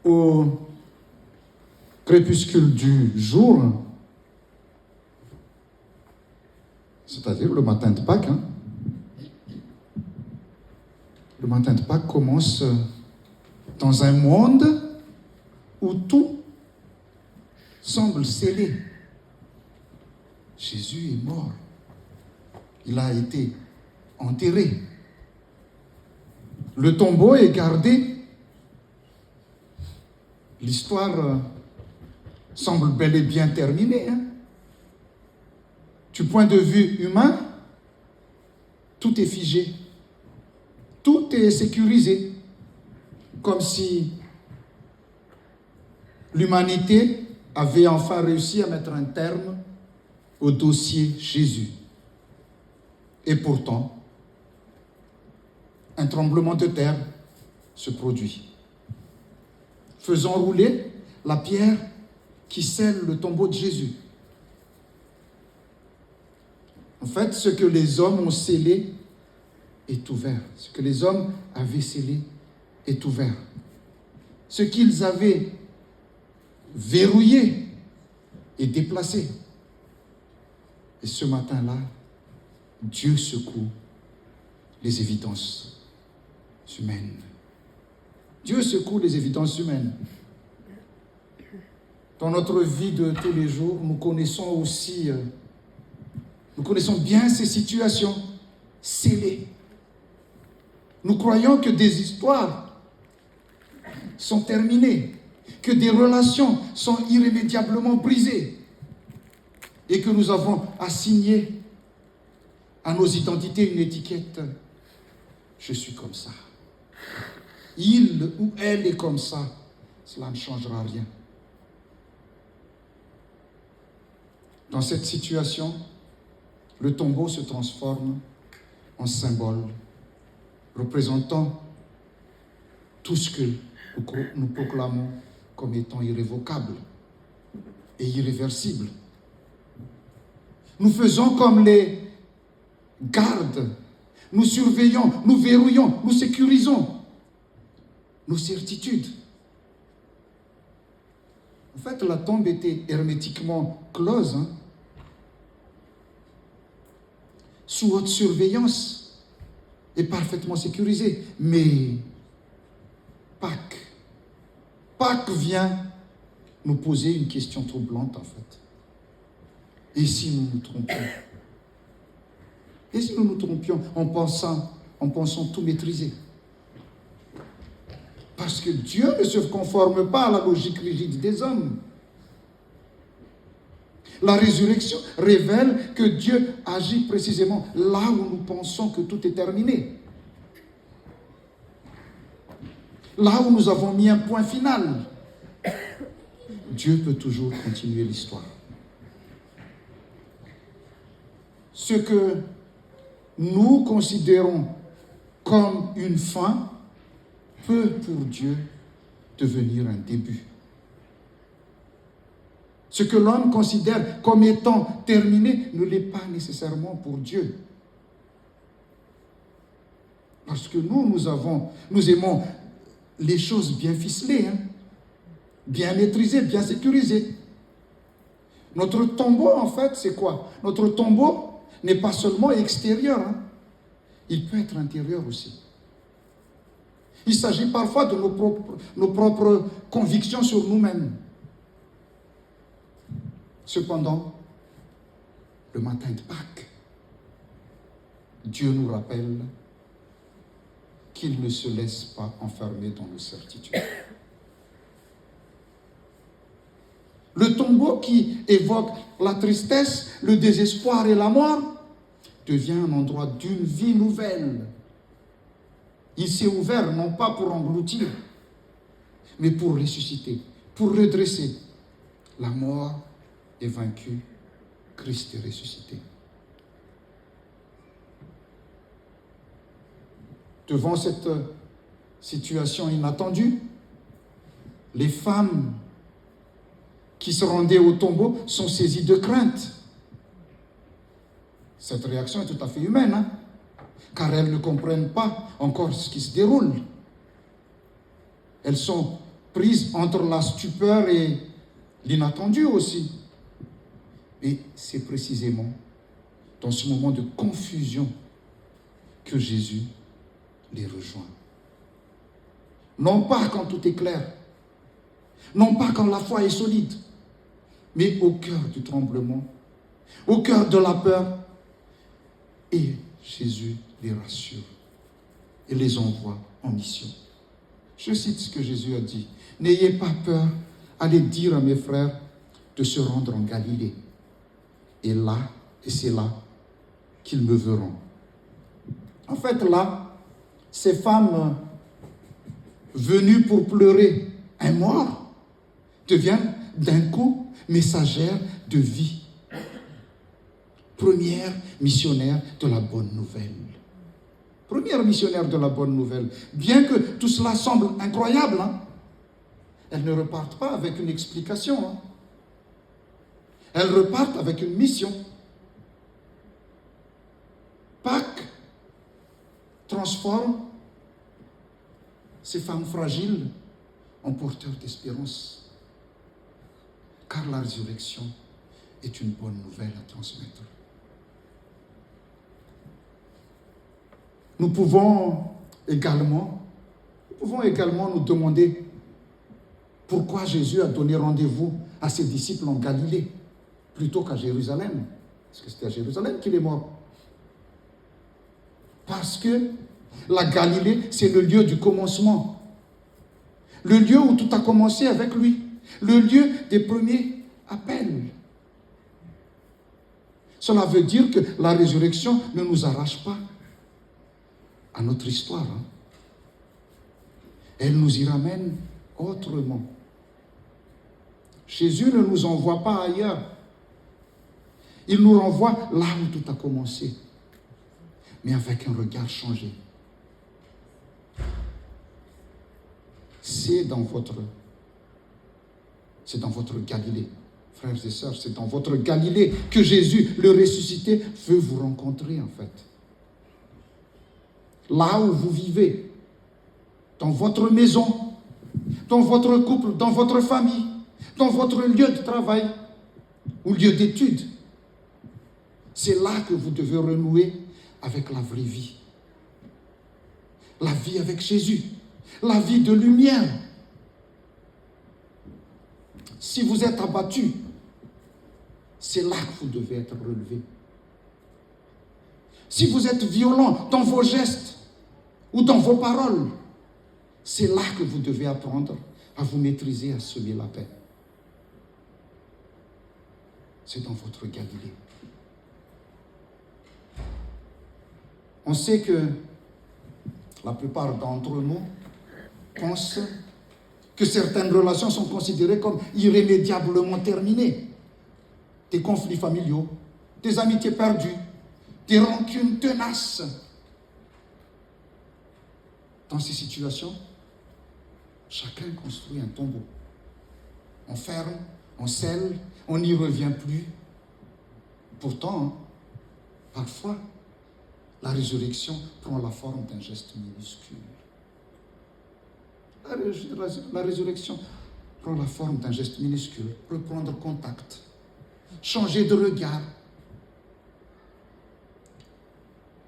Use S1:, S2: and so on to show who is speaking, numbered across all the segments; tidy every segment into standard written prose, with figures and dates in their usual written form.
S1: au crépuscule du jour, c'est-à-dire le matin de Pâques, le matin de Pâques commence dans un monde où tout semble scellé. Jésus est mort. Il a été enterré. Le tombeau est gardé. L'histoire semble bel et bien terminée. Du point de vue humain, tout est figé. Tout est sécurisé. Comme si l'humanité avait enfin réussi à mettre un terme au dossier Jésus. Et pourtant, un tremblement de terre se produit, faisant rouler la pierre qui scelle le tombeau de Jésus. En fait, ce que les hommes ont scellé est ouvert. Ce que les hommes avaient scellé est ouvert. Ce qu'ils avaient verrouillé est déplacé. Et ce matin-là, Dieu secoue les évidences humaines. Dieu secoue les évidences humaines. Dans notre vie de tous les jours, nous connaissons bien ces situations scellées. Nous croyons que des histoires sont terminées, que des relations sont irrémédiablement brisées et que nous avons assigné à nos identités une étiquette. Je suis comme ça. Il ou elle est comme ça. Cela ne changera rien. Dans cette situation, le tombeau se transforme en symbole représentant tout ce que nous proclamons comme étant irrévocable et irréversible. Nous faisons comme les gardes. Nous surveillons, nous verrouillons, nous sécurisons nos certitudes. En fait, la tombe était hermétiquement close, sous haute surveillance et parfaitement sécurisée. Mais Pâques vient nous poser une question troublante, en fait. Et si nous nous trompions? Et si nous nous trompions en pensant tout maîtriser? Parce que Dieu ne se conforme pas à la logique rigide des hommes. La résurrection révèle que Dieu agit précisément là où nous pensons que tout est terminé. Là où nous avons mis un point final. Dieu peut toujours continuer l'histoire. Ce que nous considérons comme une fin peut pour Dieu devenir un début. Ce que l'homme considère comme étant terminé ne l'est pas nécessairement pour Dieu. Parce que nous aimons les choses bien ficelées, bien maîtrisées, bien sécurisées. Notre tombeau, en fait, c'est quoi? Notre tombeau n'est pas seulement extérieur, il peut être intérieur aussi. Il s'agit parfois de nos propres convictions sur nous-mêmes. Cependant, le matin de Pâques, Dieu nous rappelle qu'il ne se laisse pas enfermer dans nos certitudes. Le tombeau qui évoque la tristesse, le désespoir et la mort devient un endroit d'une vie nouvelle. Il s'est ouvert non pas pour engloutir, mais pour ressusciter, pour redresser. La mort est vaincue, Christ est ressuscité. Devant cette situation inattendue, les femmes qui se rendaient au tombeau sont saisies de crainte. Cette réaction est tout à fait humaine, car elles ne comprennent pas encore ce qui se déroule. Elles sont prise entre la stupeur et l'inattendu aussi. Et c'est précisément dans ce moment de confusion que Jésus les rejoint. Non pas quand tout est clair, non pas quand la foi est solide, mais au cœur du tremblement, au cœur de la peur. Et Jésus les rassure et les envoie en mission. Je cite ce que Jésus a dit. « N'ayez pas peur, allez dire à mes frères de se rendre en Galilée. Et c'est là qu'ils me verront. » En fait, là, ces femmes venues pour pleurer un mort deviennent d'un coup messagères de vie. Première missionnaire de la bonne nouvelle. Première missionnaire de la bonne nouvelle. Bien que tout cela semble incroyable, elles ne repartent pas avec une explication. Elles repartent avec une mission. Pâques transforme ces femmes fragiles en porteurs d'espérance. Car la résurrection est une bonne nouvelle à transmettre. Nous pouvons également nous demander pourquoi Jésus a donné rendez-vous à ses disciples en Galilée plutôt qu'à Jérusalem. Parce que c'était à Jérusalem qu'il est mort. Parce que la Galilée, c'est le lieu du commencement. Le lieu où tout a commencé avec lui. Le lieu des premiers appels. Cela veut dire que la résurrection ne nous arrache pas à notre histoire. Elle nous y ramène autrement. Jésus ne nous envoie pas ailleurs. Il nous renvoie là où tout a commencé, mais avec un regard changé. C'est dans votre Galilée, frères et sœurs, c'est dans votre Galilée que Jésus, le ressuscité, veut vous rencontrer en fait. Là où vous vivez, dans votre maison, dans votre couple, dans votre famille, dans votre lieu de travail ou lieu d'étude. C'est là que vous devez renouer avec la vraie vie. La vie avec Jésus, la vie de lumière. Si vous êtes abattu, c'est là que vous devez être relevé. Si vous êtes violent dans vos gestes ou dans vos paroles, c'est là que vous devez apprendre à vous maîtriser, à semer la paix. C'est dans votre Galilée. On sait que la plupart d'entre nous pensent que certaines relations sont considérées comme irrémédiablement terminées. Des conflits familiaux, des amitiés perdues, des rancunes tenaces. Dans ces situations, chacun construit un tombeau. On ferme, on scelle, on n'y revient plus. Pourtant, parfois, la résurrection prend la forme d'un geste minuscule. La résurrection prend la forme d'un geste minuscule. Reprendre contact, changer de regard.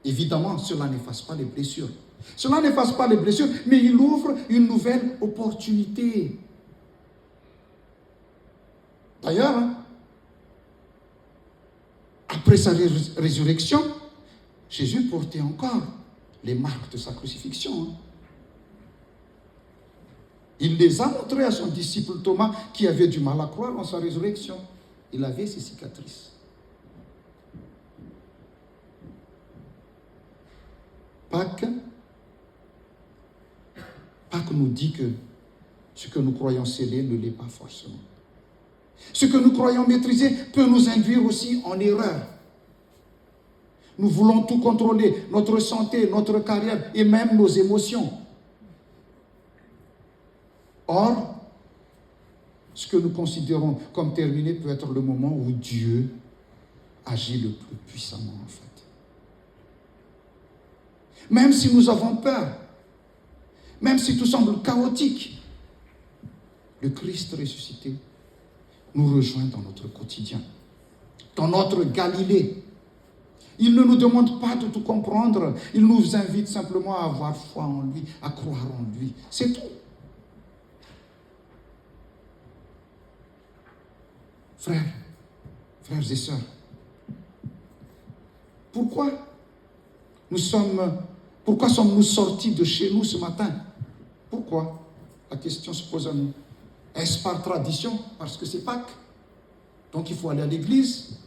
S1: Évidemment, cela n'efface pas les blessures. Cela n'efface pas les blessures, mais il ouvre une nouvelle opportunité. D'ailleurs, après sa résurrection, Jésus portait encore les marques de sa crucifixion. Il les a montrées à son disciple Thomas, qui avait du mal à croire en sa résurrection. Il avait ses cicatrices. Pâques nous dit que ce que nous croyons scellé ne l'est pas forcément. Ce que nous croyons maîtriser peut nous induire aussi en erreur. Nous voulons tout contrôler, notre santé, notre carrière et même nos émotions. Or, ce que nous considérons comme terminé peut être le moment où Dieu agit le plus puissamment en fait. Même si nous avons peur, même si tout semble chaotique, le Christ ressuscité nous rejoint dans notre quotidien, dans notre Galilée. Il ne nous demande pas de tout comprendre. Il nous invite simplement à avoir foi en lui, à croire en lui. C'est tout. Frères et sœurs, pourquoi sommes-nous sortis de chez nous ce matin? Pourquoi? La question se pose à nous. Est-ce par tradition? Parce que c'est Pâques. Donc il faut aller à l'église.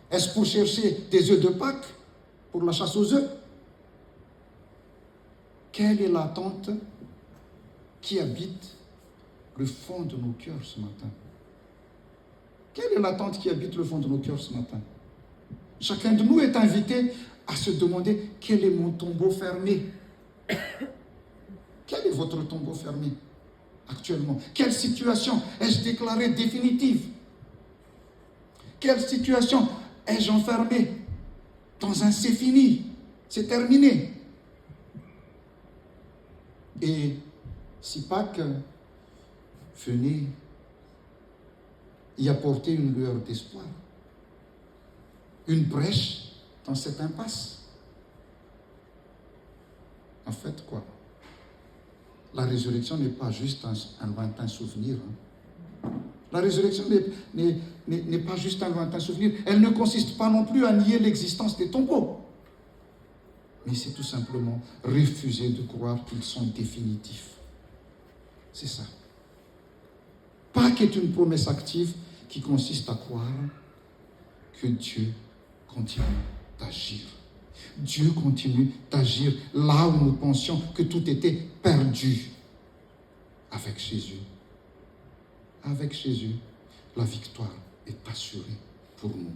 S1: Est-ce pour chercher des œufs de Pâques? Pour la chasse aux œufs? Quelle est l'attente qui habite le fond de nos cœurs ce matin? Quelle est l'attente qui habite le fond de nos cœurs ce matin? Chacun de nous est invité à se demander, quel est mon tombeau fermé? Quel est votre tombeau fermé actuellement? Quelle situation ai-je déclarée définitive? Quelle situation ai-je enfermée dans un c'est fini, c'est terminé? Et si Pâques venait y apporter une lueur d'espoir, une brèche dans cette impasse. En fait, quoi? La résurrection n'est pas juste un lointain souvenir. La résurrection n'est pas juste un lointain souvenir. Elle ne consiste pas non plus à nier l'existence des tombeaux. Mais c'est tout simplement refuser de croire qu'ils sont définitifs. C'est ça. Pâques est une promesse active qui consiste à croire que Dieu continue d'agir. Dieu continue d'agir là où nous pensions que tout était perdu. Avec Jésus, la victoire est assurée pour nous.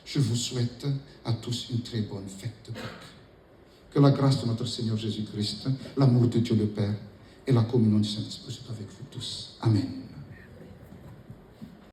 S1: Je vous souhaite à tous une très bonne fête de Pâques. Que la grâce de notre Seigneur Jésus-Christ, l'amour de Dieu le Père et la communion du Saint-Esprit soient avec vous tous. Amen.